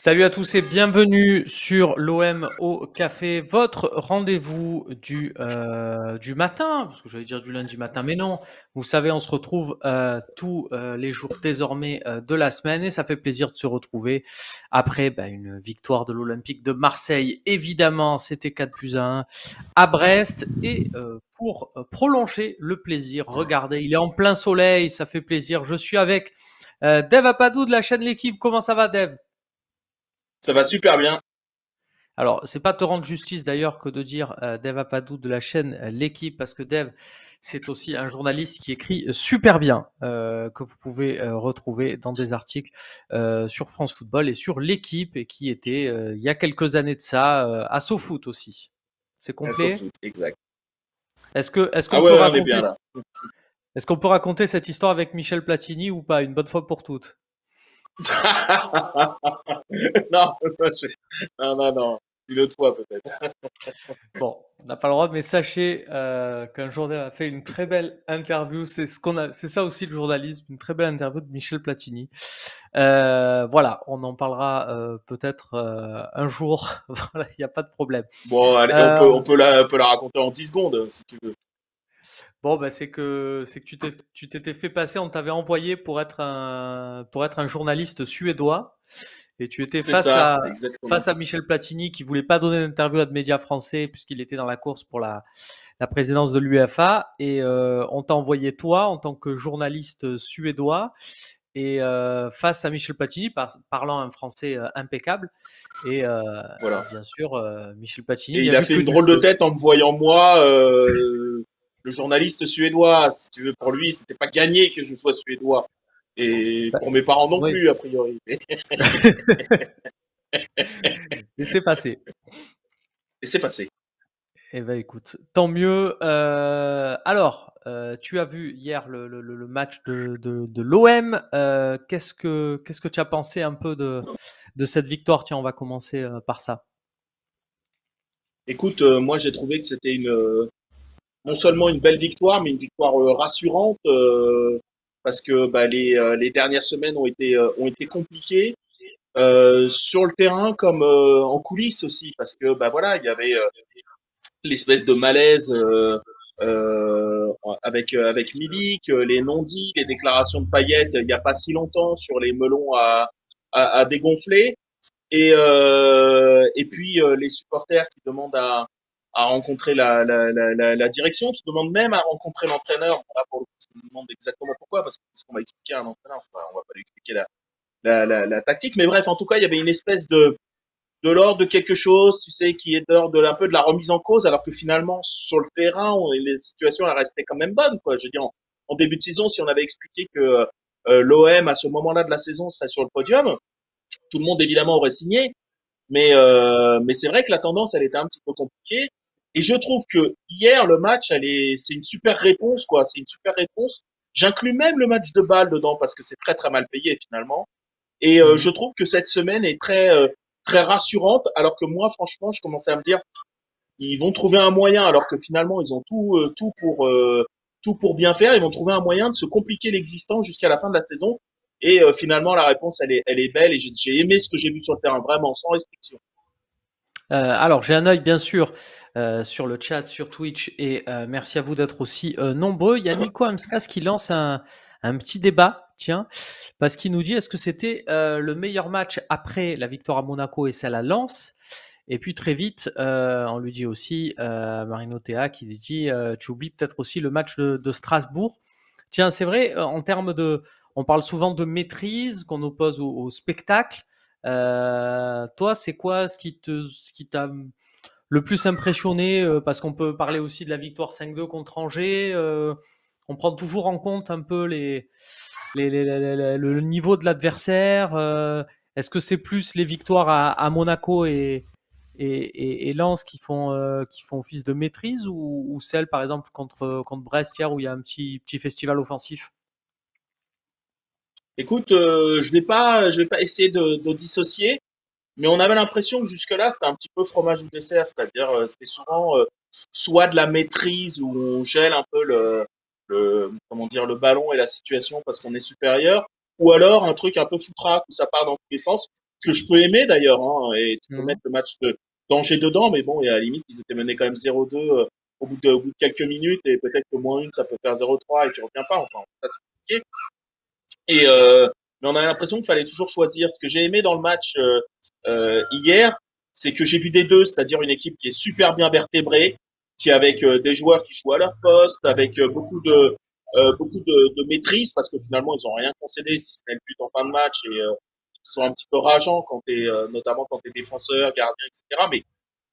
Salut à tous et bienvenue sur l'OM au café, votre rendez-vous du matin, parce que j'allais dire du lundi matin, mais non, vous savez, on se retrouve tous les jours désormais de la semaine et ça fait plaisir de se retrouver après une victoire de l'Olympique de Marseille. Évidemment, c'était 4-1 à Brest et pour prolonger le plaisir, regardez, il est en plein soleil, ça fait plaisir. Je suis avec Dev Apadou de la chaîne L'équipe. Comment ça va, Dev? Ça va super bien. Alors, c'est pas te rendre justice d'ailleurs que de dire Dev Apadou de la chaîne L'équipe, parce que Dev, c'est aussi un journaliste qui écrit super bien, que vous pouvez retrouver dans des articles sur France Football et sur L'équipe, et qui était, il y a quelques années de ça, à SoFoot aussi. C'est Sauf complet. foot, exact. Est-ce Ah qu'on ouais, peut ouais, on est raconter, bien là. est-ce qu'on peut raconter cette histoire avec Michel Platini ou pas, une bonne fois pour toutes? Non, non, non, non. Une autre fois peut-être. Bon, on n'a pas le droit, mais sachez qu'un journal a fait une très belle interview. C'est ça aussi le journalisme, une très belle interview de Michel Platini. Voilà, on en parlera peut-être un jour. Voilà, il n'y a pas de problème. Bon, allez, Euh, on peut la raconter en 10 secondes si tu veux. bon, c'est que tu t'étais fait passer, on t'avait envoyé pour être un journaliste suédois, et tu étais C'est ça, exactement. face à Michel Platini qui voulait pas donner d'interview à de médias français puisqu'il était dans la course pour la présidence de l'UEFA, et on t'a envoyé toi en tant que journaliste suédois, et face à Michel Platini parlant un français impeccable, et, euh, et Voilà. bien sûr Michel Platini Et n'y il a a vu fait que une du drôle de feu. tête en me voyant moi, le journaliste suédois. Si tu veux, pour lui, c'était pas gagné que je sois suédois. Et Bah, pour mes parents non oui, plus, a priori. et c'est passé. Et c'est passé. Eh ben écoute, tant mieux. Alors, tu as vu hier le match de l'OM. Qu'est-ce que tu as pensé un peu de cette victoire? Tiens, on va commencer par ça. Écoute, moi j'ai trouvé que c'était non seulement une belle victoire, mais une victoire rassurante parce que bah, les dernières semaines ont été compliquées sur le terrain comme en coulisses aussi, parce que bah voilà, il y avait l'espèce de malaise avec Milik, les non-dits, les déclarations de Payet il n'y a pas si longtemps sur les melons à dégonfler. Et puis les supporters qui demandent à rencontrer la direction, qui demandent même à rencontrer l'entraîneur. Là, pour le coup, je me demande exactement pourquoi, parce que c'est ce qu'on va expliquer à un entraîneur, on va pas lui expliquer la tactique. Mais bref, en tout cas, il y avait une espèce de l'ordre de quelque chose, tu sais, qui est de l'ordre de un peu de la remise en cause, alors que finalement, sur le terrain, les situations elles restaient quand même bonnes, quoi. Je veux dire, en début de saison, si on avait expliqué que l'OM à ce moment-là de la saison serait sur le podium, tout le monde évidemment aurait signé. Mais c'est vrai que la tendance, elle était un petit peu compliquée. Et je trouve que hier, le match, c'est une super réponse, quoi. C'est une super réponse. J'inclus même le match de balle dedans parce que c'est très très mal payé finalement. Et Mhm. je trouve que cette semaine est très rassurante. Alors que moi, franchement, je commençais à me dire, ils vont trouver un moyen. Alors que finalement, ils ont tout pour bien faire. Ils vont trouver un moyen de se compliquer l'existence jusqu'à la fin de la saison. Et finalement, la réponse, elle est belle. Et j'ai aimé ce que j'ai vu sur le terrain, vraiment, sans restriction. Alors, j'ai un œil bien sûr sur le chat, sur Twitch, et merci à vous d'être aussi nombreux. Il y a Nico Amskas qui lance un petit débat, tiens, parce qu'il nous dit, est-ce que c'était le meilleur match après la victoire à Monaco et celle à Lens? Et puis très vite, on lui dit aussi, Marino Théa qui lui dit, tu oublies peut-être aussi le match de Strasbourg. Tiens, c'est vrai, en termes on parle souvent de maîtrise qu'on oppose au spectacle. Toi, c'est quoi ce qui t'a le plus impressionné, parce qu'on peut parler aussi de la victoire 5-2 contre Angers. On prend toujours en compte un peu le niveau de l'adversaire. Est-ce que c'est plus les victoires à Monaco et Lens qui font office de maîtrise, ou celles, par exemple, contre Brest hier, où il y a un petit festival offensif? Écoute, je vais pas essayer de dissocier, mais on avait l'impression que jusque-là, c'était un petit peu fromage ou dessert, c'est-à-dire c'était souvent soit de la maîtrise où on gèle un peu comment dire, le ballon et la situation parce qu'on est supérieur, ou alors un truc un peu foutraque où ça part dans tous les sens. que je peux aimer d'ailleurs, hein, et tu peux Mhm. mettre le match de danger dedans, mais bon, et à la limite, ils étaient menés quand même 0-2 au bout de quelques minutes, et peut-être que moins une, ça peut faire 0-3 et tu reviens pas, enfin, ça, c'est compliqué. Et mais on avait l'impression qu'il fallait toujours choisir. Ce que j'ai aimé dans le match hier, c'est que j'ai vu des deux, c'est-à-dire une équipe qui est super bien vertébrée, qui est avec des joueurs qui jouent à leur poste, avec beaucoup de maîtrise, parce que finalement ils ont rien concédé si ce n'est le but en fin de match, et c'est toujours un petit peu rageant quand notamment quand t'es défenseur, gardien, etc. Mais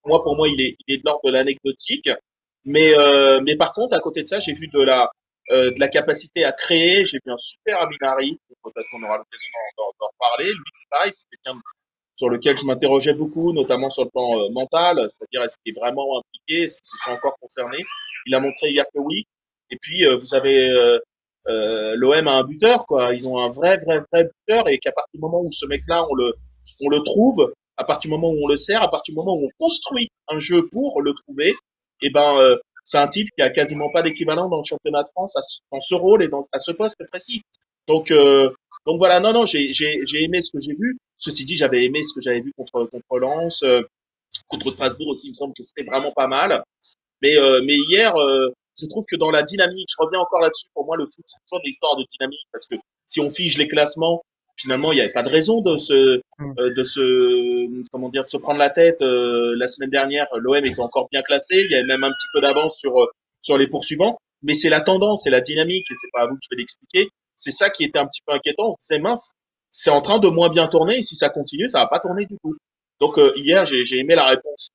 pour moi, il est de l'ordre de l'anecdotique. Mais par contre, à côté de ça, j'ai vu de la capacité à créer. J'ai vu un super Aminari. Peut-être qu'on aura l'occasion d'en reparler. Lui, c'est pareil, c'est quelqu'un sur lequel je m'interrogeais beaucoup, notamment sur le plan mental, c'est-à-dire est-ce qu'il est vraiment impliqué, est-ce qu'il se sent encore concerné. Il a montré hier que oui. Et puis vous avez l'OM a un buteur, quoi. Ils ont un vrai, vrai, vrai buteur, et qu'à partir du moment où ce mec-là, on le trouve, à partir du moment où on le sert, à partir du moment où on construit un jeu pour le trouver, et ben c'est un type qui a quasiment pas d'équivalent dans le championnat de France dans ce rôle et à ce poste précis. Donc euh, donc voilà, non, non, j'ai aimé ce que j'ai vu. Ceci dit, j'avais aimé ce que j'avais vu contre Lens, contre Strasbourg aussi. Il me semble que c'était vraiment pas mal. Mais hier, je trouve que dans la dynamique, je reviens encore là-dessus. Pour moi, le foot, c'est toujours de l'histoire de dynamique, parce que si on fige les classements, finalement, il n'y avait pas de raison comment dire, de se prendre la tête. La semaine dernière, l'OM était encore bien classé. Il y avait même un petit peu d'avance sur les poursuivants. Mais c'est la tendance, c'est la dynamique, et c'est pas à vous que je vais l'expliquer. C'est ça qui était un petit peu inquiétant. C'est mince, c'est en train de moins bien tourner. Et si ça continue, ça va pas tourner du tout. Donc hier, j'ai aimé la réponse.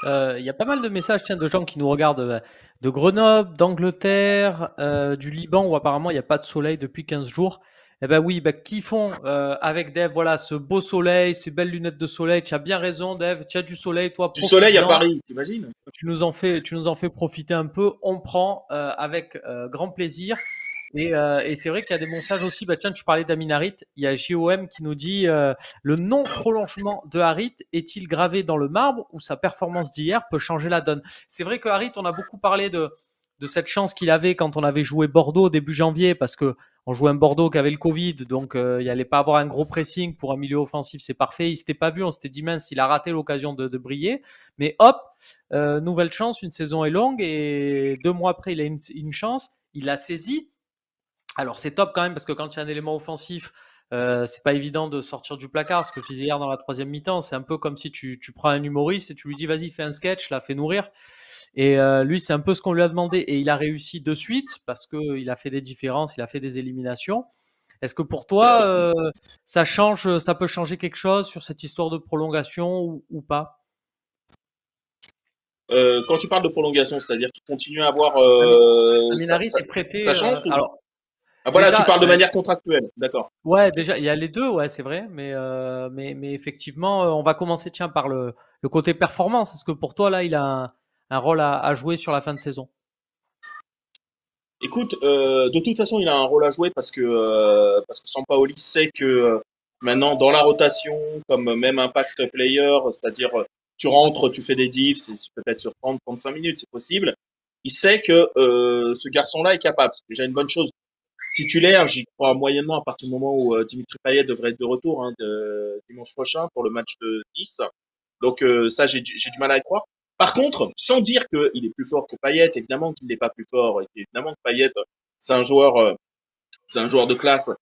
Il y a pas mal de messages, tiens, de gens qui nous regardent de Grenoble, d'Angleterre, du Liban, où apparemment il n'y a pas de soleil depuis 15 jours. Eh ben oui, ben, kiffons avec Dave, voilà, ce beau soleil, ces belles lunettes de soleil. Tu as bien raison, Dave, tu as du soleil, toi, Du soleil à profites-en. Paris, t'imagines? Tu nous en fais profiter un peu. On prend avec grand plaisir. Et c'est vrai qu'il y a des messages aussi. Bah tiens, tu parlais d'Amin Harit. Il y a JOM qui nous dit le non-prolongement de Harit est-il gravé dans le marbre ou sa performance d'hier peut changer la donne? C'est vrai que Harit, on a beaucoup parlé de cette chance qu'il avait quand on avait joué Bordeaux début janvier, parce que on jouait un Bordeaux qui avait le Covid, donc il n'allait pas avoir un gros pressing pour un milieu offensif, c'est parfait. Il s'était pas vu, on s'était dit mince, il a raté l'occasion de briller. Mais hop, nouvelle chance, une saison est longue et 2 mois après, il a une chance, il l'a saisi. Alors c'est top quand même parce que quand il y a un élément offensif, c'est pas évident de sortir du placard. Ce que je disais hier dans la troisième mi-temps, c'est un peu comme si tu prends un humoriste et tu lui dis vas-y fais un sketch, là fais nourrir. Et lui c'est un peu ce qu'on lui a demandé et il a réussi de suite parce qu'il a fait des différences, il a fait des éliminations. Est-ce que pour toi ça change, ça peut changer quelque chose sur cette histoire de prolongation ou pas? Quand tu parles de prolongation, c'est-à-dire qu'il continue à avoir Aminari est prêté. sa chance ou Alors ah voilà, tu déjà, parles de manière contractuelle, d'accord. ouais, déjà, il y a les deux, ouais, c'est vrai, mais effectivement, on va commencer, tiens, par le côté performance. Est-ce que pour toi, là, il a un rôle à jouer sur la fin de saison? Écoute, de toute façon, il a un rôle à jouer parce que Sampaoli sait que maintenant dans la rotation, comme même impact player, c'est-à-dire tu rentres, tu fais des diffs, c'est peut-être sur 30-35 minutes, c'est possible. Il sait que ce garçon-là est capable. C'est déjà une bonne chose. Titulaire, j'y crois moyennement à partir du moment où Dimitri Payet devrait être de retour, hein, dimanche prochain pour le match de Nice. Donc ça, j'ai du mal à y croire. Par contre, sans dire qu'il est plus fort que Payet, évidemment qu'il n'est pas plus fort, et évidemment que Payet, c'est un joueur, euh, c'est un joueur de classe.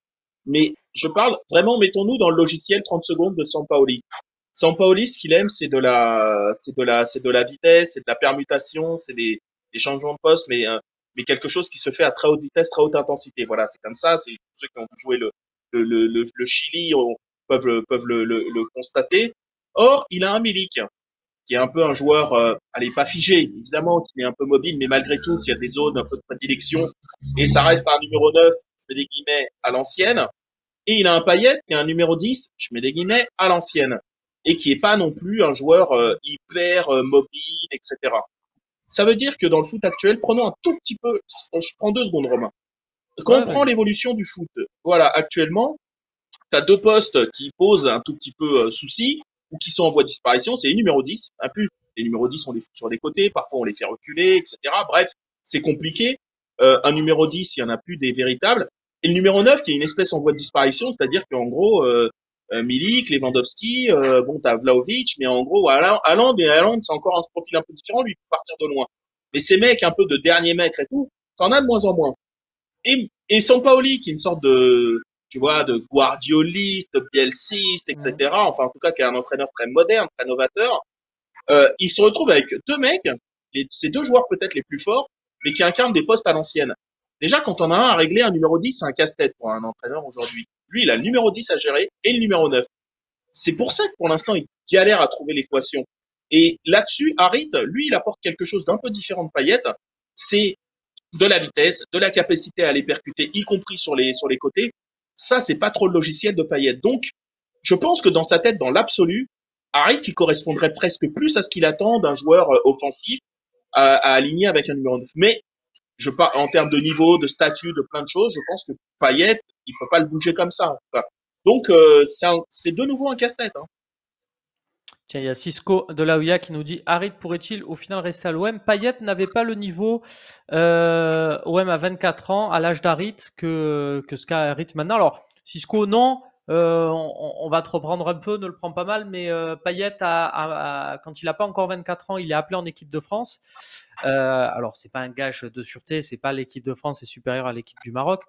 Mais je parle vraiment, mettons-nous dans le logiciel 30 secondes de Sampaoli. Sampaoli, ce qu'il aime, c'est de la vitesse, c'est de la permutation, c'est des changements de poste, mais quelque chose qui se fait à très haute vitesse, très haute intensité. Voilà, c'est comme ça. C'est ceux qui ont joué le Chili peuvent le constater. Or, il a un Milik qui est un peu un joueur, allez, pas figé, évidemment, qui est un peu mobile, mais malgré tout, qui a des zones un peu de prédilection. Et ça reste un numéro 9, je mets des guillemets, à l'ancienne. Et il a un Payet qui est un numéro 10, je mets des guillemets, à l'ancienne. Et qui est pas non plus un joueur hyper mobile, etc. Ça veut dire que dans le foot actuel, prenons un tout petit peu, je prends 2 secondes, Romain. Quand on Ouais, prend vas-y. l'évolution du foot, voilà, actuellement, tu as deux postes qui posent un tout petit peu souci ou qui sont en voie de disparition. C'est les numéros 10. Un peu, les numéros 10, on les fout sur les côtés, parfois on les fait reculer, etc. Bref, c'est compliqué. Un numéro 10, il n'y en a plus des véritables. Et le numéro 9, qui est une espèce en voie de disparition, c'est-à-dire qu'en gros, Milik, Lewandowski, bon, t'as Vlahovic, mais en gros, Haaland, c'est encore un profil un peu différent, lui, il peut partir de loin. Mais ces mecs un peu de dernier mètre et tout, t'en as de moins en moins. Et Sampaoli, qui est une sorte de, tu vois, de guardioliste, bielciste, Mhm. etc. Enfin, en tout cas, qui est un entraîneur très moderne, très novateur. Il se retrouve avec deux mecs, ces deux joueurs peut-être les plus forts, mais qui incarnent des postes à l'ancienne. Déjà, quand on a un à régler, un numéro 10, c'est un casse-tête pour un entraîneur aujourd'hui. Lui, il a le numéro 10 à gérer et le numéro 9. C'est pour ça que pour l'instant, il galère à trouver l'équation. Et là-dessus, Harit, lui, il apporte quelque chose d'un peu différent de Payet. C'est de la vitesse, de la capacité à aller percuter, y compris sur les côtés. Ça, c'est pas trop le logiciel de Payet. Donc, je pense que dans sa tête, dans l'absolu, Harit, il correspondrait presque plus à ce qu'il attend d'un joueur offensif à aligner avec un numéro 9. Mais je parle en termes de niveau, de statut, de plein de choses, je pense que Payet, il peut pas le bouger comme ça. Enfin, donc, c'est de nouveau un casse-tête. Hein. Tiens, il y a Cisco de la OIA qui nous dit Harit pourrait-il au final rester à l'OM? Payet n'avait pas le niveau OM à 24 ans, à l'âge d'Harit, que ce qu'a Harit maintenant. Alors, Cisco, non. On va te reprendre un peu, ne le prends pas mal, mais Payet, quand il n'a pas encore 24 ans, il est appelé en équipe de France. Alors, c'est pas un gage de sûreté, c'est pas l'équipe de France est supérieure à l'équipe du Maroc.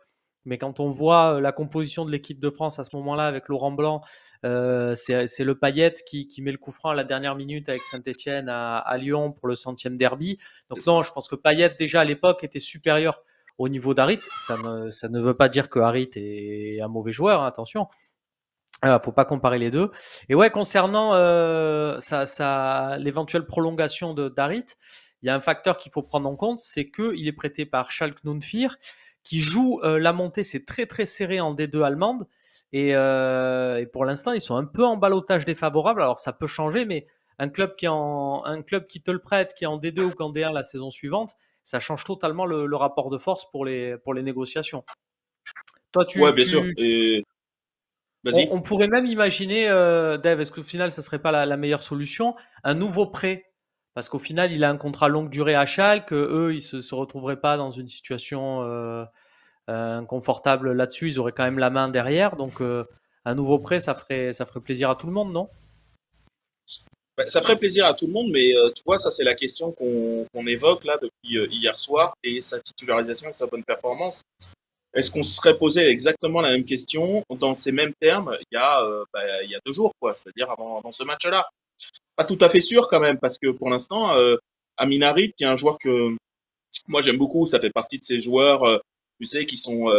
Mais quand on voit la composition de l'équipe de France à ce moment-là avec Laurent Blanc, c'est le Payet qui met le coup franc à la dernière minute avec Saint-Etienne à Lyon pour le 100e derby. Donc non, je pense que Payet déjà à l'époque était supérieur au niveau d'Harit. Ça ne veut pas dire que Harit est un mauvais joueur, hein, attention. Faut pas comparer les deux. Et ouais, concernant l'éventuelle prolongation de d'Harit, il y a un facteur qu'il faut prendre en compte, c'est qu'il est prêté par Schalke 04, qui joue la montée, c'est très très serré en D2 allemande. Et pour l'instant, ils sont un peu en ballottage défavorable. Alors ça peut changer, mais un club qui te le prête, qui est en D2 ou qu'en D1 la saison suivante, ça change totalement le rapport de force pour les négociations. Toi, Ouais, bien sûr. Et vas-y. on pourrait même imaginer, Dave, est-ce qu'au final, ça serait pas la meilleure solution, un nouveau prêt? Parce qu'au final, il a un contrat longue durée à Schalke, eux, ils se retrouveraient pas dans une situation inconfortable là-dessus, ils auraient quand même la main derrière, donc un nouveau prêt, ça ferait plaisir à tout le monde, non? Bah, ça ferait plaisir à tout le monde, mais tu vois, ça c'est la question qu'on évoque là depuis hier soir et sa titularisation et sa bonne performance. Est-ce qu'on se serait posé exactement la même question dans ces mêmes termes il y a 2 jours, quoi, c'est-à-dire avant ce match-là? Pas tout à fait sûr quand même, parce que pour l'instant, Amin Harit, qui est un joueur que moi j'aime beaucoup, ça fait partie de ces joueurs, tu sais, qui sont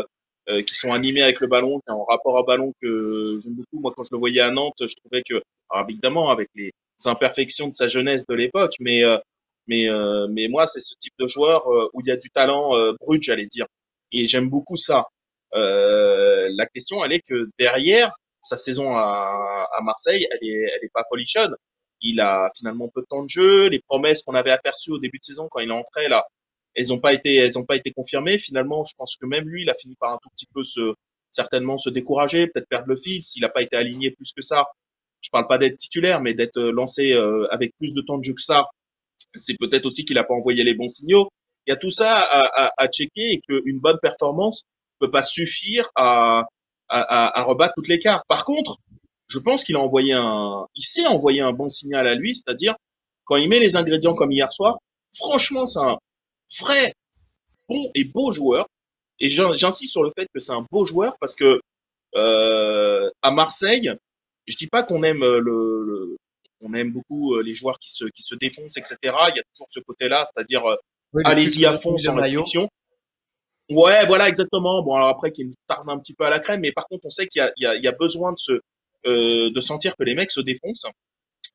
animés avec le ballon, qui ont un rapport au ballon que j'aime beaucoup. Moi, quand je le voyais à Nantes, je trouvais que, alors évidemment, avec les imperfections de sa jeunesse de l'époque, mais moi, c'est ce type de joueur où il y a du talent brut, j'allais dire. Et j'aime beaucoup ça. La question, elle est que derrière, sa saison à Marseille, elle est pas folichonne. Il a finalement peu de temps de jeu. Les promesses qu'on avait aperçues au début de saison quand il est entré là, elles ont pas été confirmées. Finalement, je pense que même lui, il a fini par un tout petit peu certainement se décourager, peut-être perdre le fil s'il n'a pas été aligné plus que ça. Je parle pas d'être titulaire, mais d'être lancé avec plus de temps de jeu que ça. C'est peut-être aussi qu'il n'a pas envoyé les bons signaux. Il y a tout ça à checker et qu'une bonne performance peut pas suffire à rebattre toutes les cartes. Par contre, je pense il sait envoyer un bon signal à lui, c'est-à-dire quand il met les ingrédients comme hier soir, franchement, c'est un vrai bon et beau joueur. Et j'insiste sur le fait que c'est un beau joueur parce que à Marseille, je dis pas qu'on aime on aime beaucoup les joueurs qui se défoncent, etc. Il y a toujours ce côté-là, c'est-à-dire Oui, le allez-y culte à de fond tenue de sans maillot. restriction. Ouais, voilà, exactement. Bon, alors après, qu'il tarde un petit peu à la crème, mais par contre, on sait il y a besoin de sentir que les mecs se défoncent.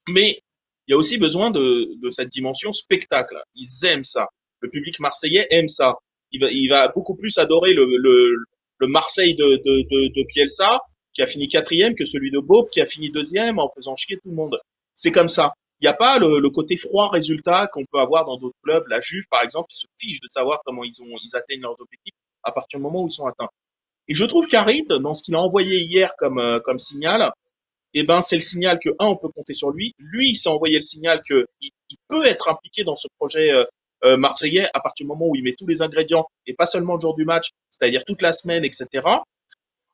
Mais il y a aussi besoin de cette dimension spectacle. Ils aiment ça. Le public marseillais aime ça. Il va beaucoup plus adorer le Marseille de Bielsa, qui a fini quatrième, que celui de Bob, qui a fini deuxième en faisant chier tout le monde. C'est comme ça. Il n'y a pas le côté froid résultat qu'on peut avoir dans d'autres clubs. La Juve, par exemple, qui se fiche de savoir comment ils atteignent leurs objectifs à partir du moment où ils sont atteints. Et je trouve qu'Harid, dans ce qu'il a envoyé hier comme signal, eh ben, c'est le signal que, un, on peut compter sur lui. Lui, il s'est envoyé le signal que il peut être impliqué dans ce projet marseillais à partir du moment où il met tous les ingrédients et pas seulement le jour du match, c'est-à-dire toute la semaine, etc.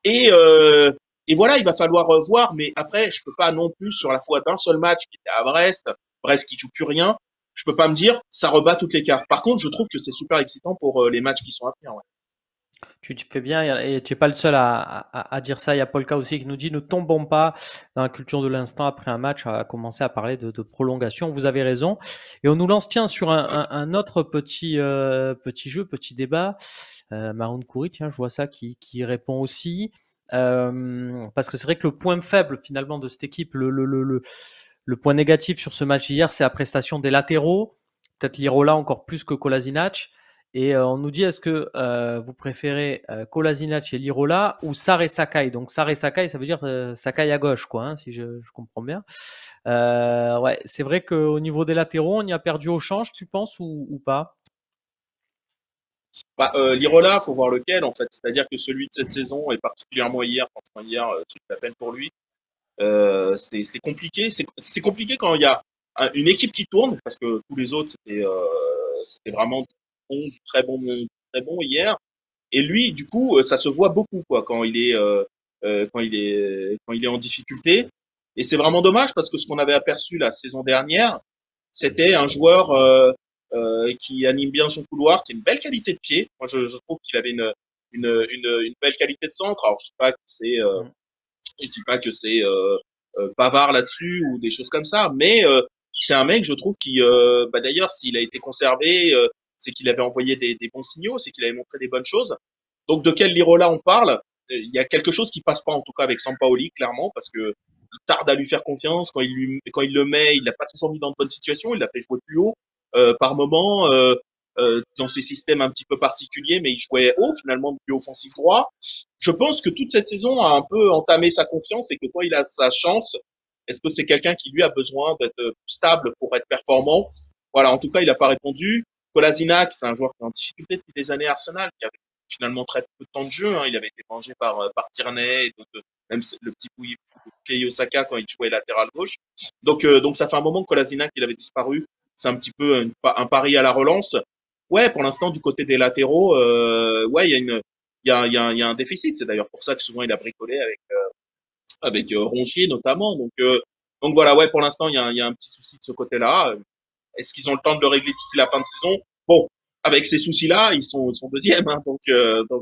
Et, euh, Et voilà, il va falloir voir, mais après, je peux pas non plus sur la foi d'un seul match qui était à Brest, Brest qui joue plus rien, je peux pas me dire ça rebat toutes les cartes. Par contre, je trouve que c'est super excitant pour les matchs qui sont à venir. Ouais. Tu fais bien et tu n'es pas le seul à dire ça. Il y a Polka aussi qui nous dit ne tombons pas dans la culture de l'instant après un match, à commencer à parler de prolongation. Vous avez raison. Et on nous lance, tiens, sur un autre petit jeu, petit débat. Maroun Kouri, tiens, je vois ça qui répond aussi. Parce que c'est vrai que le point faible finalement de cette équipe, le point négatif sur ce match hier, c'est la prestation des latéraux. Peut-être Lirola encore plus que Kolasinac. Et on nous dit, est-ce que vous préférez Kolasinac et Lirola ou Sarr et Sakai? Donc Sarr et Sakai, ça veut dire Sakai à gauche, quoi, hein, si je comprends bien. Ouais, c'est vrai qu'au niveau des latéraux, on y a perdu au change, tu penses, ou pas? Bah, Lirola, faut voir lequel en fait. C'est-à-dire que celui de cette saison, et particulièrement hier, franchement hier, j'ai eu de la peine pour lui. C'était compliqué. C'est compliqué quand il y a une équipe qui tourne, parce que tous les autres, c'était vraiment du très bon hier. Et lui, du coup, ça se voit beaucoup quoi quand il est en difficulté. Et c'est vraiment dommage parce que ce qu'on avait aperçu la saison dernière, c'était un joueur qui anime bien son couloir, qui a une belle qualité de pied. Moi, je trouve qu'il avait une belle qualité de centre. Alors, Mm. je dis pas que c'est bavard là-dessus ou des choses comme ça, mais c'est un mec, je trouve, qui, bah d'ailleurs, s'il a été conservé, c'est qu'il avait envoyé des bons signaux, c'est qu'il avait montré des bonnes choses. Donc, de quel Lirola on parle? Il y a quelque chose qui passe pas, en tout cas, avec Sampaoli, clairement, parce que il tarde à lui faire confiance. Quand il le met, il l'a pas toujours mis dans de bonnes situations. Il l'a fait jouer plus haut par moment dans ses systèmes un petit peu particuliers, mais il jouait haut finalement, plus offensif droit. Je pense que toute cette saison a un peu entamé sa confiance et que quand il a sa chance, est-ce que c'est quelqu'un qui lui a besoin d'être stable pour être performant? Voilà, en tout cas, il n'a pas répondu. Kolasinac, c'est un joueur qui est en difficulté depuis des années à Arsenal, qui avait finalement très peu de temps de jeu. Hein. Il avait été mangé par Tierney, et même le petit Bukayo Osaka quand il jouait latéral gauche. Donc ça fait un moment que Kolasinac il avait disparu. C'est un petit peu un pari à la relance. Ouais, pour l'instant, du côté des latéraux, ouais, il y a un déficit. C'est d'ailleurs pour ça que souvent il a bricolé avec Rongier notamment. Donc voilà, ouais, pour l'instant, il y a un petit souci de ce côté-là. Est-ce qu'ils ont le temps de le régler d'ici la fin de saison? Bon, avec ces soucis-là, ils sont deuxièmes. Hein, donc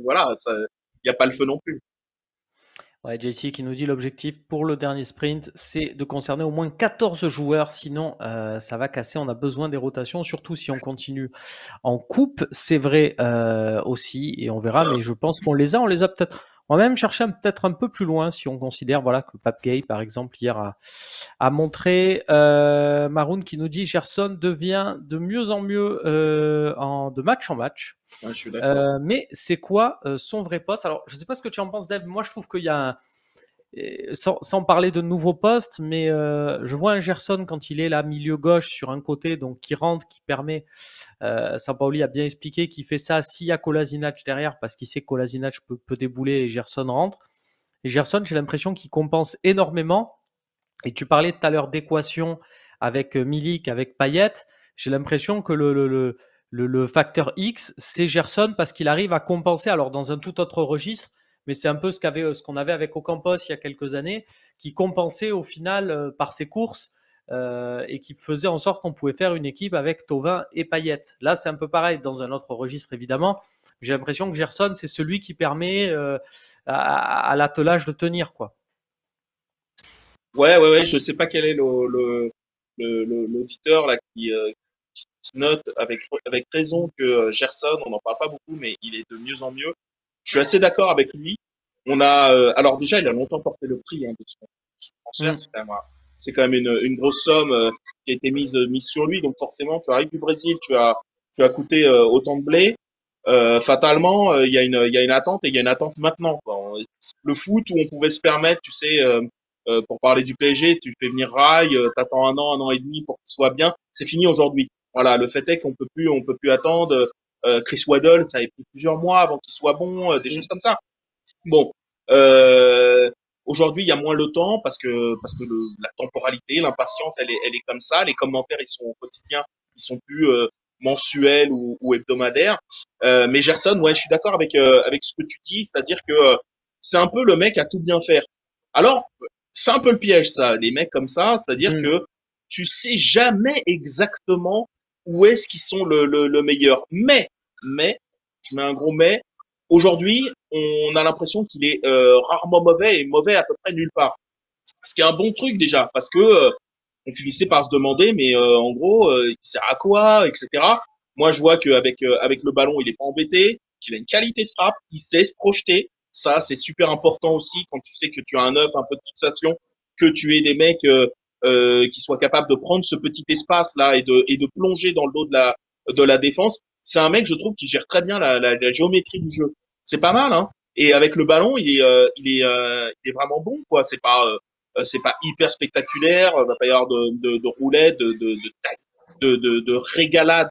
voilà, il n'y a pas le feu non plus. Ouais, JC qui nous dit l'objectif pour le dernier sprint, c'est de concerner au moins 14 joueurs, sinon ça va casser. On a besoin des rotations, surtout si on continue en coupe. C'est vrai aussi, et on verra, mais je pense on les a peut-être. On va même chercher peut-être un peu plus loin si on considère voilà, que Pape Gay, par exemple, hier a montré. Maroun qui nous dit Gerson devient de mieux en mieux de match en match. Ouais, je suis d'accord. Mais c'est quoi son vrai poste? Alors, je ne sais pas ce que tu en penses, Dave. Moi, je trouve qu'il y a sans parler de nouveaux postes, mais je vois un Gerson quand il est là milieu gauche sur un côté, donc qui rentre, qui permet. Sampaoli a bien expliqué qu'il fait ça s'il y a Kolasinac derrière, parce qu'il sait que Kolasinac peut débouler et Gerson rentre. Et Gerson, j'ai l'impression qu'il compense énormément. Et tu parlais tout à l'heure d'équation avec Milik, avec Payet. J'ai l'impression que le facteur X, c'est Gerson parce qu'il arrive à compenser, alors dans un tout autre registre, mais c'est un peu ce qu'on avait avec Ocampos il y a quelques années, qui compensait au final par ses courses et qui faisait en sorte qu'on pouvait faire une équipe avec Thauvin et Payet. Là, c'est un peu pareil dans un autre registre évidemment. J'ai l'impression que Gerson, c'est celui qui permet à l'attelage de tenir, quoi. Ouais. Je sais pas quel est l'auditeur là qui note avec raison que Gerson, on n'en parle pas beaucoup, mais il est de mieux en mieux. Je suis assez d'accord avec lui. Alors déjà, il a longtemps porté le prix hein, de son transfert. Mm. C'est quand même une grosse somme qui a été mise sur lui. Donc forcément, tu arrives du Brésil, tu as coûté autant de blé. Fatalement, il y a une attente et il y a une attente maintenant. Quoi. Le foot où on pouvait se permettre, tu sais, pour parler du PSG, tu fais venir Rai, t'attends un an et demi pour qu'il soit bien. C'est fini aujourd'hui. Voilà, le fait est on peut plus attendre. Chris Waddle, ça a pris plusieurs mois avant qu'il soit bon, des choses comme ça. Bon, euh, aujourd'hui il y a moins le temps parce que la temporalité, l'impatience, elle est comme ça. Les commentaires ils sont au quotidien, ils sont plus mensuels ou hebdomadaires. Mais Gerson, ouais, je suis d'accord avec ce que tu dis, c'est-à-dire que c'est un peu le mec à tout bien faire. Alors, c'est un peu le piège, ça, les mecs comme ça, c'est-à-dire Mm. que tu sais jamais exactement où est-ce qu'ils sont le meilleur. Mais, je mets un gros mais, aujourd'hui, on a l'impression qu'il est rarement mauvais et mauvais à peu près nulle part. Ce qui est un bon truc déjà, parce que on finissait par se demander, mais en gros, il sert à quoi, etc. Moi, je vois qu'avec avec le ballon, il est pas embêté, qu'il a une qualité de frappe, il sait se projeter. Ça, c'est super important aussi quand tu sais que tu as un œuf, un peu de fixation, que tu aies des mecs qui soient capables de prendre ce petit espace là et de plonger dans le dos de la défense. C'est un mec, je trouve, qui gère très bien la géométrie du jeu. C'est pas mal, hein. Et avec le ballon, il est vraiment bon, quoi. C'est pas hyper spectaculaire, va pas y avoir de roulettes, de régalades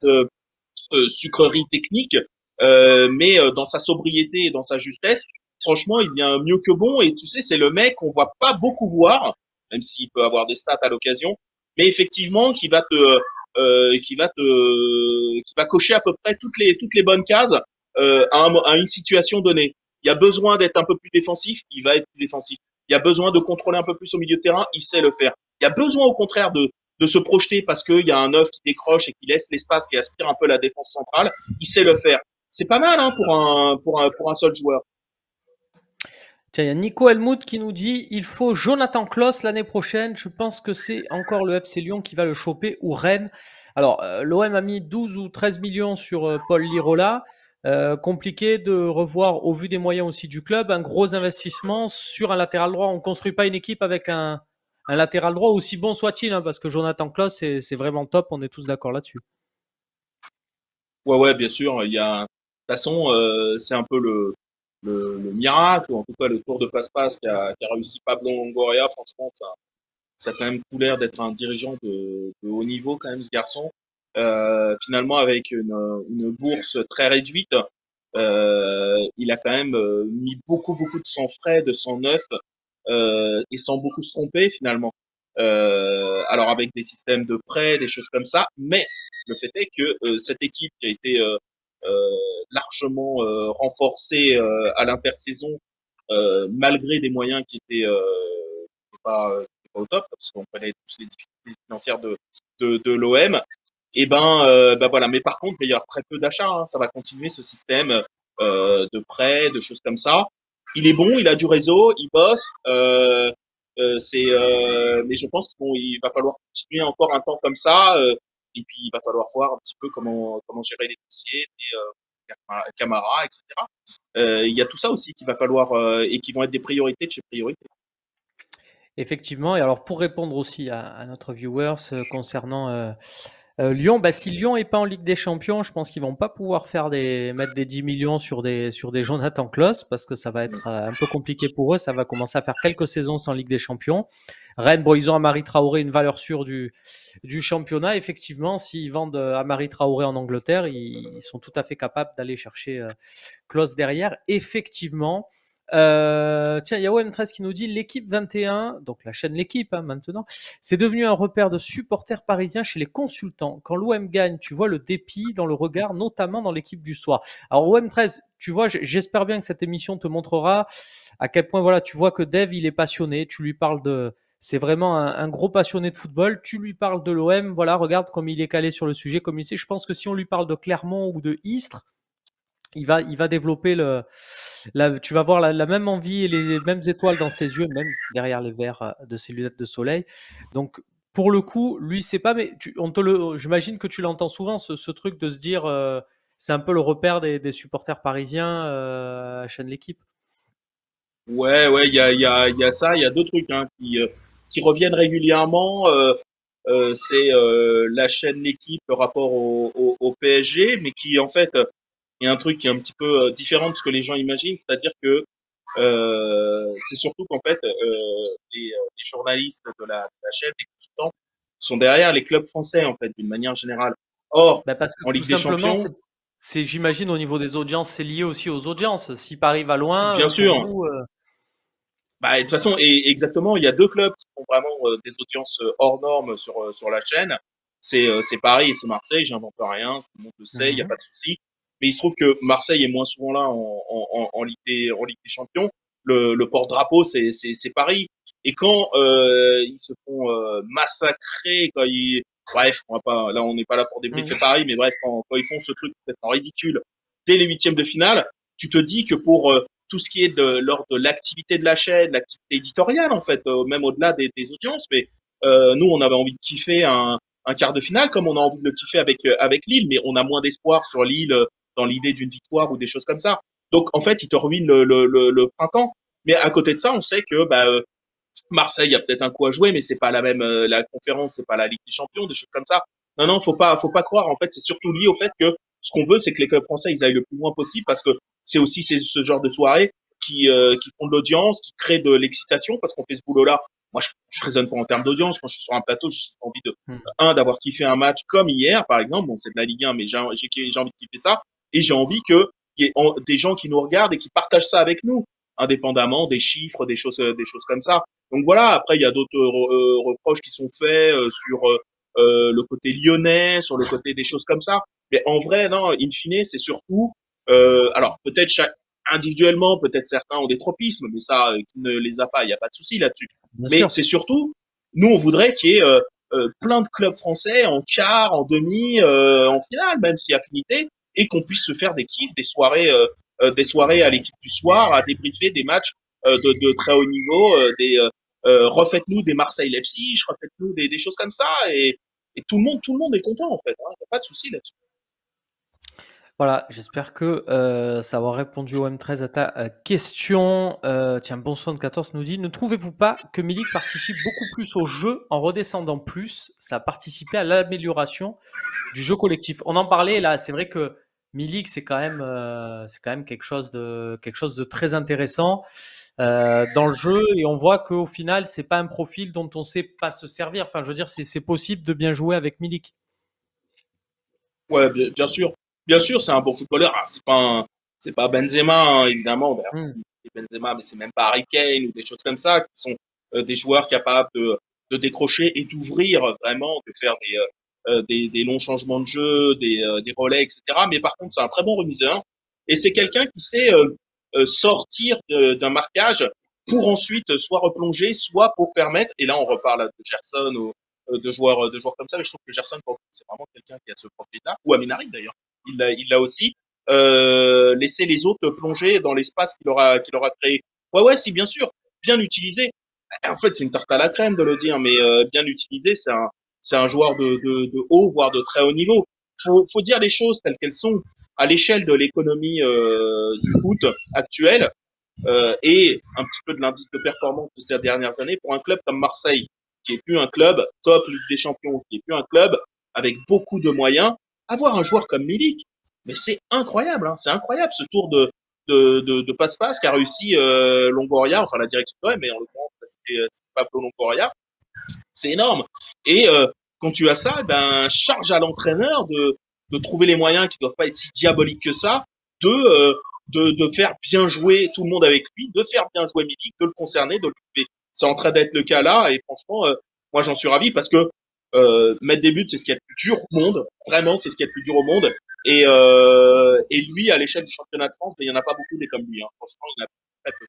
sucreries techniques, mais dans sa sobriété et dans sa justesse, franchement, il vient mieux que bon. Et tu sais, c'est le mec qu'on va pas beaucoup voir, même s'il peut avoir des stats à l'occasion, mais effectivement, qui va cocher à peu près toutes les bonnes cases à une situation donnée. Il y a besoin d'être un peu plus défensif, il va être plus défensif. Il y a besoin de contrôler un peu plus au milieu de terrain, il sait le faire. Il y a besoin au contraire de se projeter parce qu'il y a un œuf qui décroche et qui laisse l'espace, qui aspire un peu la défense centrale, il sait le faire. C'est pas mal, hein, pour un seul joueur. Tiens, il y a Nico Helmut qui nous dit il faut Jonathan Klaus l'année prochaine. Je pense que c'est encore le FC Lyon qui va le choper ou Rennes. Alors, l'OM a mis 12 ou 13 millions sur Paul Lirola. Compliqué de revoir, au vu des moyens aussi du club, un gros investissement sur un latéral droit. On ne construit pas une équipe avec un latéral droit, aussi bon soit-il, hein, parce que Jonathan Klaus, c'est vraiment top. On est tous d'accord là-dessus. Ouais, ouais, bien sûr. Il y a, de toute façon, c'est un peu le miracle, ou en tout cas le tour de passe-passe qu'a réussi Pablo Longoria. Franchement, ça a quand même tout l'air d'être un dirigeant de haut niveau, quand même, ce garçon. Finalement, avec une bourse très réduite, il a quand même mis beaucoup, beaucoup de son frais, de son œuf, et sans beaucoup se tromper, finalement. Alors, avec des systèmes de prêts, des choses comme ça, mais le fait est que cette équipe qui a été largement renforcée à l'intersaison, malgré des moyens qui étaient pas au top, parce qu'on connaît tous les difficultés financières de l'OM. Et ben voilà. Mais par contre, il va y avoir très peu d'achats, hein. Ça va continuer ce système de prêts, de choses comme ça. Il est bon, il a du réseau, il bosse. Mais je pense qu'il va falloir continuer encore un temps comme ça. Et puis il va falloir voir un petit peu comment gérer les dossiers, Camara, etc. Il y a tout ça aussi qu'il va falloir et qui vont être des priorités de chez priorités. Effectivement. Et alors, pour répondre aussi à notre viewers concernant Lyon, bah, si Lyon est pas en Ligue des Champions, je pense qu'ils vont pas pouvoir mettre des 10 millions sur des Jonathan Klaus parce que ça va être un peu compliqué pour eux. Ça va commencer à faire quelques saisons sans Ligue des Champions. Rennes, bon, ils ont Amari Traoré, une valeur sûre du championnat. Effectivement, s'ils vendent Amari Traoré en Angleterre, ils sont tout à fait capables d'aller chercher Klaus derrière. Effectivement. Tiens, il y a OM13 qui nous dit l'équipe 21, donc la chaîne L'équipe hein, maintenant, c'est devenu un repère de supporters parisiens chez les consultants. Quand l'OM gagne, tu vois le dépit dans le regard, notamment dans l'équipe du soir. Alors OM13, tu vois, j'espère bien que cette émission te montrera à quel point voilà, tu vois que Dave il est passionné. Tu lui parles c'est vraiment un gros passionné de football. Tu lui parles de l'OM, voilà, regarde comme il est calé sur le sujet, comme il sait. Je pense que si on lui parle de Clermont ou de Istres, il va développer tu vas voir la même envie et les mêmes étoiles dans ses yeux, même derrière les verres de ses lunettes de soleil. Donc, pour le coup, lui, c'est pas, mais j'imagine que tu l'entends souvent, ce truc de se dire, c'est un peu le repère des supporters parisiens à chaîne l'équipe. Ouais, ouais, il y a ça, il y a deux trucs hein, qui reviennent régulièrement. C'est la chaîne L'équipe, le rapport au PSG, mais qui en fait est un truc qui est un petit peu différent de ce que les gens imaginent, c'est-à-dire que c'est surtout qu'en fait les journalistes de la chaîne, les consultants, sont derrière les clubs français en fait d'une manière générale. Or, Bah, parce que en tout Ligue des simplement, Champions, j'imagine, au niveau des audiences, c'est lié aussi aux audiences. Si Paris va loin, bien pour sûr. vous, Bah, de toute façon, et exactement, il y a deux clubs qui font vraiment des audiences hors normes sur la chaîne. C'est Paris et c'est Marseille, j'invente rien, tout le monde le sait, il n'y a mhm. pas de souci. Mais il se trouve que Marseille est moins souvent là en Ligue des Champions. Le porte-drapeau, c'est Paris. Et quand ils se font massacrer, bref, on va pas, là on n'est pas là pour Mmh. débriefer Paris, mais bref, quand ils font ce truc complètement ridicule dès les huitièmes de finale, tu te dis que pour tout ce qui est de l'ordre de l'activité de la chaîne, l'activité éditoriale en fait, même au-delà des audiences, mais nous on avait envie de kiffer un quart de finale comme on a envie de le kiffer avec Lille, mais on a moins d'espoir sur Lille dans l'idée d'une victoire ou des choses comme ça. Donc en fait, ils te ruinent le printemps. Mais à côté de ça, on sait que Marseille a peut-être un coup à jouer, mais c'est pas la même la conférence, c'est pas la Ligue des Champions, des choses comme ça. Non, non, faut pas croire. En fait, c'est surtout lié au fait que ce qu'on veut, c'est que les clubs français ils aillent le plus loin possible, parce que c'est aussi ce genre de soirée qui font de l'audience, qui crée de l'excitation, parce qu'on fait ce boulot-là. Moi, je raisonne pas en termes d'audience. Quand je suis sur un plateau, j'ai juste envie de Mmh. d'avoir kiffé un match comme hier, par exemple. Bon, c'est de la Ligue 1, mais j'ai envie de kiffer ça, et j'ai envie que il y ait des gens qui nous regardent et qui partagent ça avec nous, indépendamment des chiffres, des choses comme ça. Donc voilà, après il y a d'autres reproches qui sont faits sur le côté lyonnais, sur le côté des choses comme ça. Mais en vrai, non, in fine, c'est surtout, alors peut-être individuellement, peut-être certains ont des tropismes, mais ça, qui ne les a pas, il n'y a pas de souci là-dessus. Bien Mais sûr. c'est surtout, nous, on voudrait qu'il y ait plein de clubs français en quart, en demi, en finale, même si affinité, et qu'on puisse se faire des kiffs, des soirées à l'équipe du soir, à débriefer des matchs de très haut niveau, refaites-nous des Marseille-Leipzig, refaites-nous des choses comme ça, et tout le monde est content en fait. Il n'y a pas de souci là-dessus. Voilà, j'espère que ça aura répondu au M13 à ta question. Tiens, Bon14 nous dit: ne trouvez-vous pas que Milik participe beaucoup plus au jeu en redescendant plus? Ça a participé à l'amélioration du jeu collectif. On en parlait là, c'est vrai que Milik, c'est quand même quelque chose de très intéressant dans le jeu, et on voit qu'au final, c'est pas un profil dont on sait pas se servir. Enfin, je veux dire, c'est possible de bien jouer avec Milik. Ouais, bien sûr, c'est un bon footballeur. Ah, c'est pas Benzema hein, évidemment. Ben, Hmm. c'est Benzema, mais c'est même pas Harry Kane ou des choses comme ça qui sont des joueurs capables de décrocher et d'ouvrir vraiment, de faire des longs changements de jeu, des relais, etc. Mais par contre, c'est un très bon remiseur et c'est quelqu'un qui sait sortir d'un marquage pour ensuite soit replonger, soit pour permettre. Et là, on reparle de Gerson ou de joueurs comme ça. Mais je trouve que Gerson, c'est vraiment quelqu'un qui a ce profil-là, ou Aminari d'ailleurs. Il l'a aussi laisser les autres plonger dans l'espace qu'il aura créé. Ouais, ouais, si bien sûr, bien utilisé. En fait, c'est une tarte à la crème de le dire, mais bien utilisé, c'est un joueur de haut, voire de très haut niveau. Faut dire les choses telles qu'elles sont. À l'échelle de l'économie du foot actuelle et un petit peu de l'indice de performance de ces dernières années, pour un club comme Marseille, qui est plus un club top Ligue des Champions, qui est plus un club avec beaucoup de moyens, avoir un joueur comme Milik, mais c'est incroyable, hein, c'est incroyable ce tour de passe-passe qu'a réussi Longoria, enfin la direction de mais en l'occurrence c'est Pablo Longoria, c'est énorme. Et quand tu as ça, ben charge à l'entraîneur de trouver les moyens qui doivent pas être si diaboliques que ça, de de faire bien jouer tout le monde avec lui, de faire bien jouer Milik, de le concerner, de le. C'est en train d'être le cas là, et franchement, moi j'en suis ravi parce que mettre des buts, c'est ce qui est le plus dur au monde. Vraiment, c'est ce qui est le plus dur au monde. Et lui, à l'échelle du championnat de France, ben, il y en a pas beaucoup des comme lui. Hein. Franchement, il y en a très peu.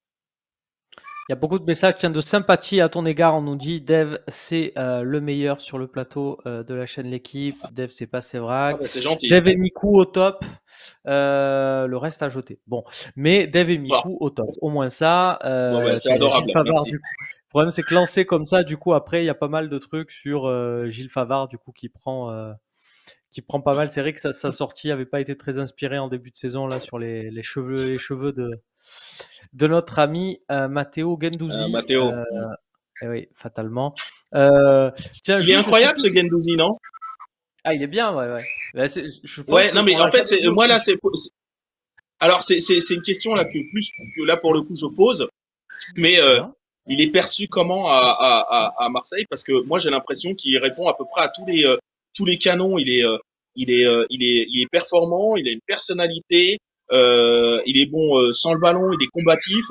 Il y a beaucoup de messages tiens, de sympathie à ton égard. On nous dit Dev, c'est le meilleur sur le plateau de la chaîne L'équipe. Dev, c'est pas Ah Sévrac. ben, c'est gentil. Dev et Miku au top. Le reste à jeter. Bon, mais Dev et Bon, Miku au top. Au moins ça. bon ben, c'est Tiens, il y a Gilles adorable. Favard Merci. du coup. Le problème, c'est que lancé comme ça, du coup, après, il y a pas mal de trucs sur Gilles Favard, du coup, qui prend pas mal. C'est vrai que sa sortie avait pas été très inspirée en début de saison là sur les cheveux de notre ami Matteo Gendouzi. Matteo. Eh oui, fatalement. Euh, Tiens, Il est juste, je sais incroyable ce plus. Gendouzi, non? Ah, il est bien, ouais, ouais. Là, je pense Ouais, non qu'on mais en l'a fait, jamais vu moi aussi. là, alors c'est une question là que là pour le coup je pose, mais Hein. il est perçu comment à Marseille parce que moi j'ai l'impression qu'il répond à peu près à tous les canons. Il est performant, il a une personnalité, il est bon sans le ballon, il est combatif.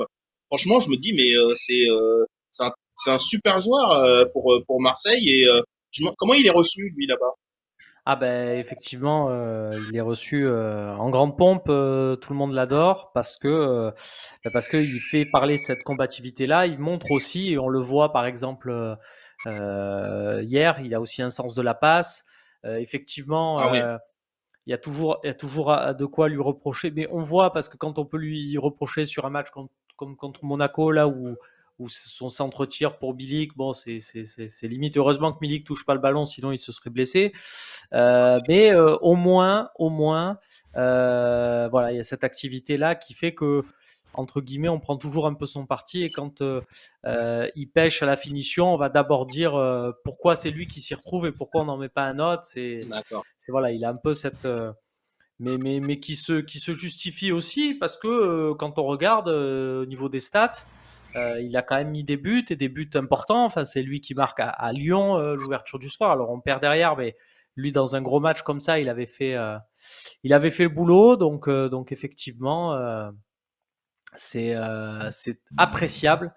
Franchement, je me dis mais c'est un super joueur pour Marseille et comment il est reçu lui là-bas? Ah ben effectivement, il est reçu en grande pompe, tout le monde l'adore parce que il fait parler cette combativité-là. Il montre aussi, et on le voit par exemple hier, il a aussi un sens de la passe. Effectivement, Ah oui, il y a toujours de quoi lui reprocher. Mais on voit parce que quand on peut lui reprocher sur un match comme contre Monaco, là où son centre tir pour Milik, bon, c'est limite. Heureusement que Milik touche pas le ballon, sinon il se serait blessé. Mais au moins, voilà, il y a cette activité-là qui fait que, entre guillemets, on prend toujours un peu son parti. Et quand il pêche à la finition, on va d'abord dire pourquoi c'est lui qui s'y retrouve et pourquoi on n'en met pas un autre. d'accord. Voilà, il a un peu cette, mais qui se justifie aussi parce que quand on regarde au niveau des stats, il a quand même mis des buts et des buts importants. Enfin, c'est lui qui marque à Lyon l'ouverture du score. Alors on perd derrière, mais lui dans un gros match comme ça, il avait fait le boulot. Donc effectivement, c'est appréciable.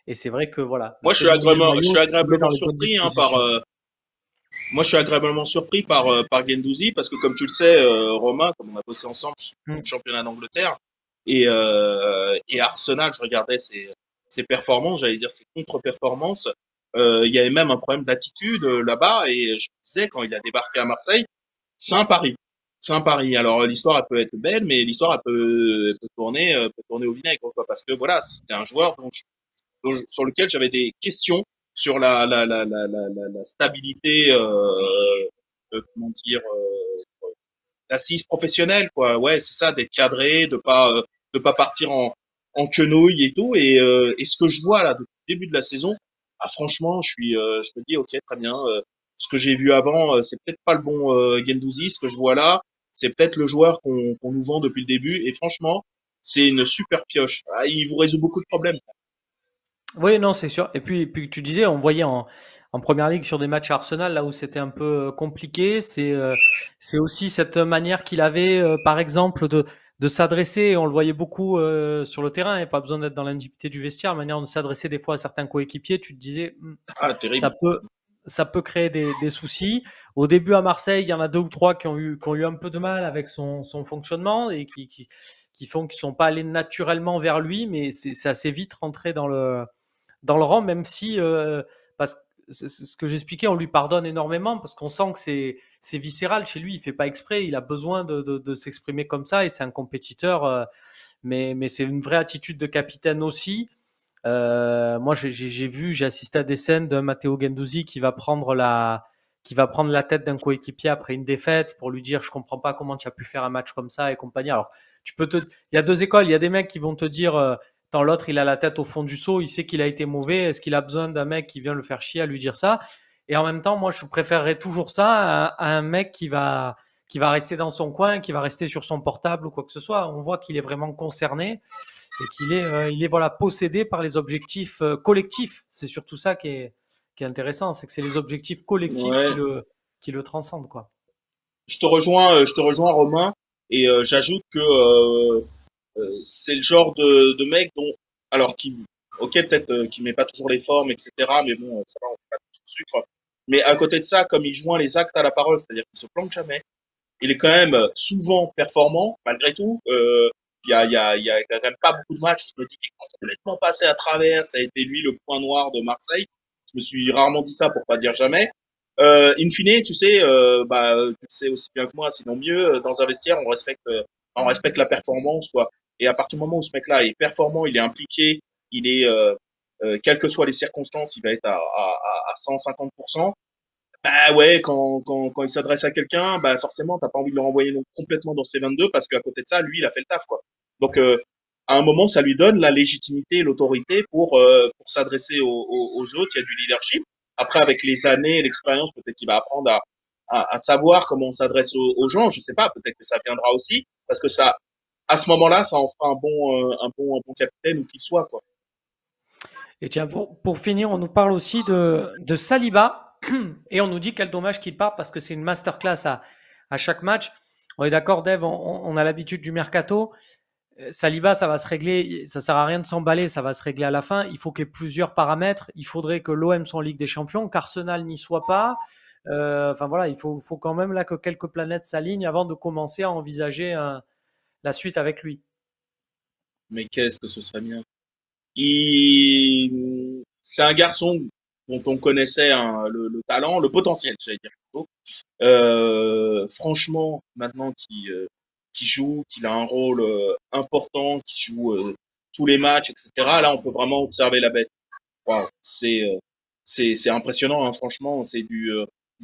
Et c'est vrai que voilà, Moi, c'est le milieu de je maillot suis qui se met dans agréablement les bonnes surpris hein, par, dispositions. moi, je suis agréablement surpris par Guendouzi parce que, comme tu le sais, Romain, comme on a bossé ensemble, je suis le Mm. championnat d'Angleterre et Arsenal, je regardais ses performances, j'allais dire ses contre-performances. Il y avait même un problème d'attitude là-bas et je me disais quand il a débarqué à Marseille, c'est un pari. C'est un pari. Alors l'histoire elle peut être belle, mais l'histoire elle peut tourner au vinaigre quoi, parce que voilà, c'était un joueur sur lequel j'avais des questions sur la stabilité, comment dire, l'assise professionnelle, quoi. Ouais, c'est ça, d'être cadré, de pas partir en quenouille et tout. Et ce que je vois là depuis le début de la saison, ah, franchement, je me dis, ok, très bien. Ce que j'ai vu avant, c'est peut-être pas le bon Guendouzi. Ce que je vois là, c'est peut-être le joueur qu'on nous vend depuis le début. Et franchement, c'est une super pioche. Ah, il vous résout beaucoup de problèmes. Oui, non, c'est sûr. Et puis tu disais, on voyait en première ligue sur des matchs à Arsenal, là où c'était un peu compliqué, c'est aussi cette manière qu'il avait, par exemple, de s'adresser, et on le voyait beaucoup sur le terrain, et pas besoin d'être dans l'intimité du vestiaire, la manière de s'adresser des fois à certains coéquipiers, tu te disais, Ah, ça terrible. peut, ça peut créer des soucis. Au début à Marseille, il y en a deux ou trois qui ont eu un peu de mal avec son fonctionnement et qui font qu'ils sont pas allés naturellement vers lui, mais c'est assez vite rentré dans le rang, même si, parce que c'est ce que j'expliquais, on lui pardonne énormément parce qu'on sent que c'est viscéral chez lui, il fait pas exprès, il a besoin de s'exprimer comme ça et c'est un compétiteur, mais c'est une vraie attitude de capitaine aussi. Moi, j'ai assisté à des scènes de Matteo Guendouzi qui va prendre la tête d'un coéquipier après une défaite pour lui dire, je comprends pas comment tu as pu faire un match comme ça et compagnie. Alors, il y a deux écoles. Il y a des mecs qui vont te dire, tant l'autre, il a la tête au fond du seau, il sait qu'il a été mauvais. Est-ce qu'il a besoin d'un mec qui vient le faire chier à lui dire ça? Et en même temps, moi, je préférerais toujours ça à un mec qui va rester dans son coin, qui va rester sur son portable ou quoi que ce soit. On voit qu'il est vraiment concerné et il est voilà possédé par les objectifs collectifs. C'est surtout ça qui est intéressant, c'est que c'est les objectifs collectifs Ouais. qui le transcendent quoi. Je te rejoins Romain, et j'ajoute que c'est le genre de mec dont, alors qui, ok peut-être qui met pas toujours les formes, etc. Mais bon, ça va, on fait pas tout le sucre. Mais à côté de ça, comme il joint les actes à la parole, c'est-à-dire qu'il se plante jamais, il est quand même souvent performant malgré tout. Il y a quand même pas beaucoup de matchs où je me dis qu'il est complètement passé à travers. Ça a été lui le point noir de Marseille. Je me suis rarement dit ça pour pas dire jamais. In fine, tu sais, tu le sais aussi bien que moi, sinon mieux, dans un vestiaire, on respecte la performance, quoi. Et à partir du moment où ce mec-là est performant, il est impliqué, il est, quelles que soient les circonstances, il va être à 150%. Bah ouais, quand il s'adresse à quelqu'un, bah forcément, t'as pas envie de le renvoyer complètement dans ses 22 parce qu'à côté de ça, lui, il a fait le taf, quoi. Donc, à un moment, ça lui donne la légitimité et l'autorité pour s'adresser aux autres. Il y a du leadership. Après, avec les années, l'expérience, peut-être qu'il va apprendre à savoir comment on s'adresse aux gens. Je sais pas, peut-être que ça viendra aussi parce que ça, à ce moment-là, ça en fera un bon capitaine ou qu'il soit, quoi. Et tiens, pour finir, on nous parle aussi de Saliba et on nous dit quel dommage qu'il part parce que c'est une masterclass à chaque match. On est d'accord, Dave, on a l'habitude du mercato. Saliba, ça va se régler, ça sert à rien de s'emballer, ça va se régler à la fin. Il faut qu'il y ait plusieurs paramètres. Il faudrait que l'OM soit en Ligue des Champions, qu'Arsenal n'y soit pas. Enfin voilà, faut quand même là que quelques planètes s'alignent avant de commencer à envisager la suite avec lui. Mais qu'est-ce que ce serait bien. C'est un garçon dont on connaissait le talent, le potentiel, j'allais dire plutôt. Franchement, maintenant qu'il joue, qu'il a un rôle important, qu'il joue tous les matchs, etc. Là, on peut vraiment observer la bête. Waouh, c'est impressionnant, hein, franchement. C'est du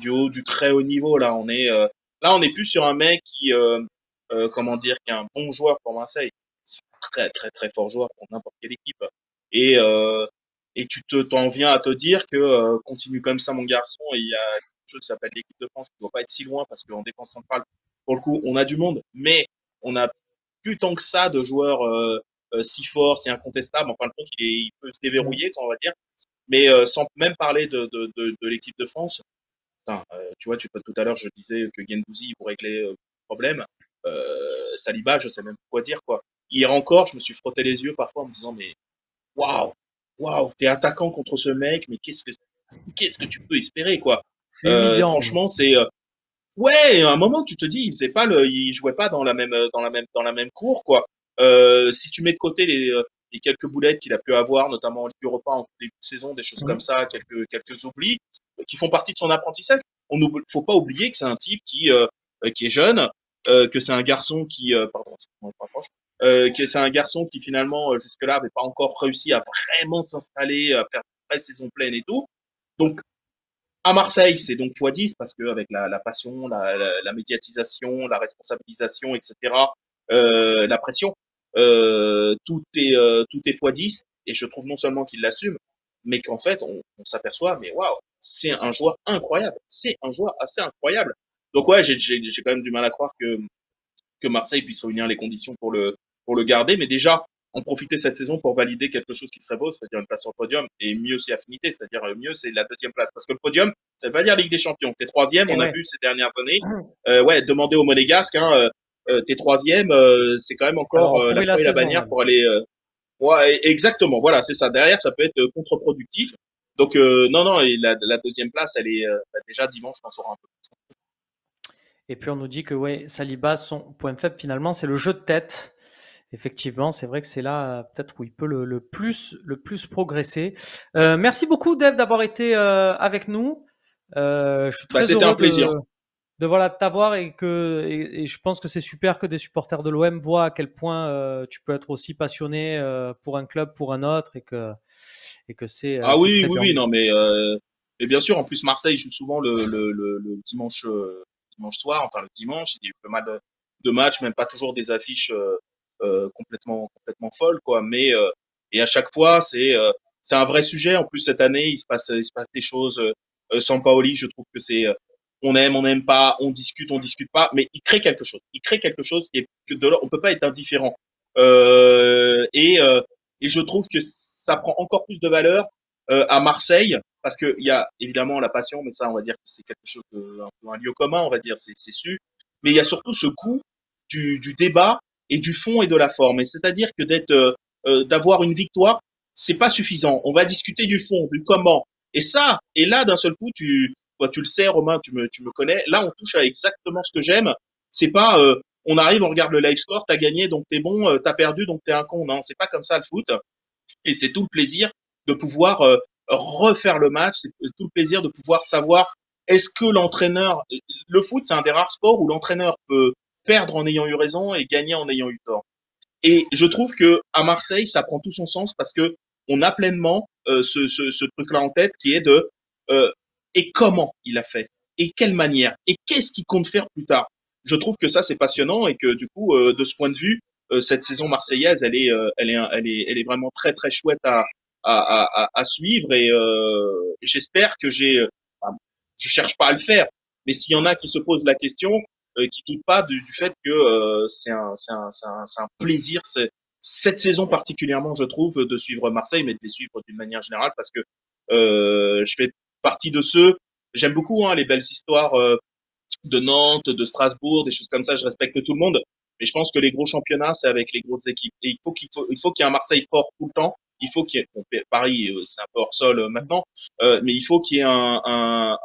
haut, du très haut niveau. Là, on est plus sur un mec comment dire, qui est un bon joueur pour Marseille. C'est un très très très fort joueur pour n'importe quelle équipe. Et t'en viens à te dire que continue comme ça, mon garçon. Et il y a quelque chose qui s'appelle l'équipe de France qui doit pas être si loin parce qu'en défense centrale, pour le coup, on a du monde, mais on a plus tant que ça de joueurs si forts, si incontestables. Enfin, le truc, il peut se Mm. déverrouiller, quand on va dire. Mais sans même parler de l'équipe de France. Putain, tu vois, tout à l'heure, je disais que Guendouzi il vous régler le problème. Saliba, je sais même pas quoi dire, quoi. Hier encore, je me suis frotté les yeux parfois en me disant, mais waouh, waouh, t'es attaquant contre ce mec, mais qu'est-ce que tu peux espérer, quoi. C'est humiliant. Franchement, c'est ouais, à un moment tu te dis, il jouait pas dans la même cour, quoi. Si tu mets de côté les quelques boulettes qu'il a pu avoir, notamment en Ligue Europa en début de saison, des choses comme Mm. ça, quelques oublis qui font partie de son apprentissage. Faut pas oublier que c'est un type qui est jeune, que c'est un garçon pardon, excuse-moi, je rapproche, que c'est un garçon qui finalement jusque-là avait pas encore réussi à vraiment s'installer, à faire une vraie saison pleine et tout. Donc à Marseille, c'est donc x10 parce que avec la passion, la médiatisation, la responsabilisation, etc., la pression, tout est x10. Et je trouve non seulement qu'il l'assume, mais qu'en fait, on s'aperçoit, mais waouh, c'est un joueur incroyable. C'est un joueur assez incroyable. Donc ouais, j'ai quand même du mal à croire que Marseille puisse réunir les conditions pour le garder, mais déjà en profiter cette saison pour valider quelque chose qui serait beau, c'est-à-dire une place sur le podium, et mieux c'est affinité, c'est-à-dire mieux c'est la deuxième place, parce que le podium, ça veut pas dire Ligue des Champions. T'es troisième, Et on a ouais, vu ces dernières années. Ouais, demandez aux Monégasques, hein, t'es troisième, c'est quand même ça leur encore a la pourri la croix et la saison bannière même. pour aller. Ouais, exactement. Voilà, c'est ça. Derrière, ça peut être contre-productif. Donc non, non, et la deuxième place, elle est déjà dimanche, on en saura un peu. Et puis on nous dit que ouais, Saliba, son point faible finalement, c'est le jeu de tête. Effectivement, c'est vrai que c'est là peut-être où il peut le plus progresser. Merci beaucoup, Dave, d'avoir été avec nous. Je suis Bah, très c'était un heureux plaisir. de voilà de t'avoir et je pense que c'est super que des supporters de l'OM voient à quel point tu peux être aussi passionné pour un club, pour un autre et que Ah c'est oui, très oui, bien. oui, non, mais et bien sûr, en plus Marseille joue souvent le dimanche soir, enfin le dimanche, il y a eu pas mal de matchs, même pas toujours des affiches complètement folles, quoi. Mais et à chaque fois, c'est un vrai sujet. En plus cette année, il se passe des choses. Sampaoli, je trouve que on n'aime pas, on discute pas, mais il crée quelque chose. Il crée quelque chose qui est que de là, on peut pas être indifférent. Euh, et euh, et je trouve que ça prend encore plus de valeur à Marseille, parce qu'il y a évidemment la passion, mais ça, on va dire que c'est quelque chose un peu un lieu commun, on va dire, c'est su. Mais il y a surtout ce goût du débat et du fond et de la forme. Et c'est-à-dire que d'avoir une victoire, c'est pas suffisant. On va discuter du fond, du comment. Et là, d'un seul coup, toi, tu le sais, Romain, tu me connais. Là, on touche à exactement ce que j'aime. C'est pas, on arrive, on regarde le live score, t'as gagné, donc t'es bon, t'as perdu, donc t'es un con. Non, c'est pas comme ça le foot. Et c'est tout le plaisir de pouvoir refaire le match, c'est tout le plaisir de pouvoir savoir est-ce que l'entraîneur, le foot c'est un des rares sports où l'entraîneur peut perdre en ayant eu raison et gagner en ayant eu tort. Et je trouve que à Marseille ça prend tout son sens parce que on a pleinement ce truc-là en tête qui est de euh, et comment il a fait et quelle manière et qu'est-ce qu'il compte faire plus tard. Je trouve que ça c'est passionnant et que du coup de ce point de vue cette saison marseillaise elle est vraiment très très chouette à suivre et j'espère que enfin, je cherche pas à le faire, mais s'il y en a qui se posent la question, qui doutent pas du fait que c'est un plaisir, cette saison particulièrement, je trouve, de suivre Marseille, mais de les suivre d'une manière générale, parce que je fais partie de ceux, j'aime beaucoup hein, les belles histoires de Nantes, de Strasbourg, des choses comme ça, je respecte tout le monde, mais je pense que les gros championnats, c'est avec les grosses équipes. Et il faut qu'il y ait un Marseille fort tout le temps, Il faut qu'il y ait, bon, Paris, c'est un peu hors sol maintenant, mais il faut qu'il y ait un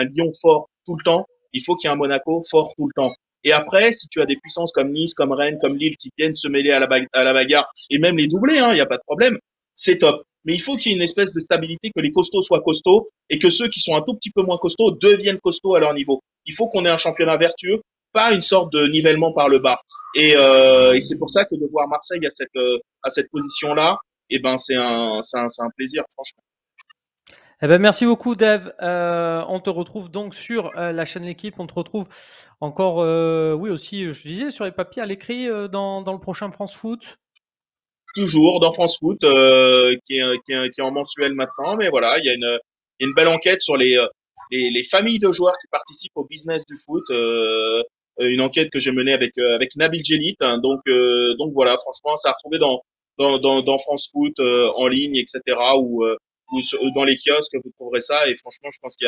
Lyon fort tout le temps. Il faut qu'il y ait un Monaco fort tout le temps. Et après, si tu as des puissances comme Nice, comme Rennes, comme Lille qui viennent se mêler à la bagarre, et même les doubler, il n'y a pas de problème, c'est top. Mais il faut qu'il y ait une espèce de stabilité, que les costauds soient costauds et que ceux qui sont un tout petit peu moins costauds deviennent costauds à leur niveau. Il faut qu'on ait un championnat vertueux, pas une sorte de nivellement par le bas. Et c'est pour ça que de voir Marseille à cette position-là, eh ben c'est un plaisir, franchement. Eh ben, merci beaucoup, Dave. On te retrouve donc sur la chaîne L'équipe. On te retrouve encore, oui, aussi, je disais, sur les papiers à l'écrit dans le prochain France Foot. Toujours dans France Foot, qui est en mensuel maintenant, mais voilà, il y a une belle enquête sur les familles de joueurs qui participent au business du foot. Une enquête que j'ai menée avec Nabil Djellit, hein, donc voilà, franchement, ça a retrouvé dans France Foot en ligne, etc. Ou dans les kiosques, vous trouverez ça. Et franchement, je pense il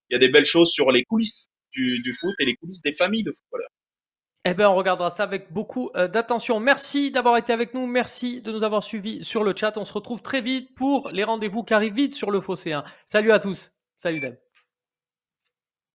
y a des belles choses sur les coulisses du foot et les coulisses des familles de footballeurs. Eh ben, on regardera ça avec beaucoup d'attention. Merci d'avoir été avec nous. Merci de nous avoir suivis sur le chat. On se retrouve très vite pour les rendez-vous qui arrivent vite sur le Phocéen. Salut à tous. Salut, Dave.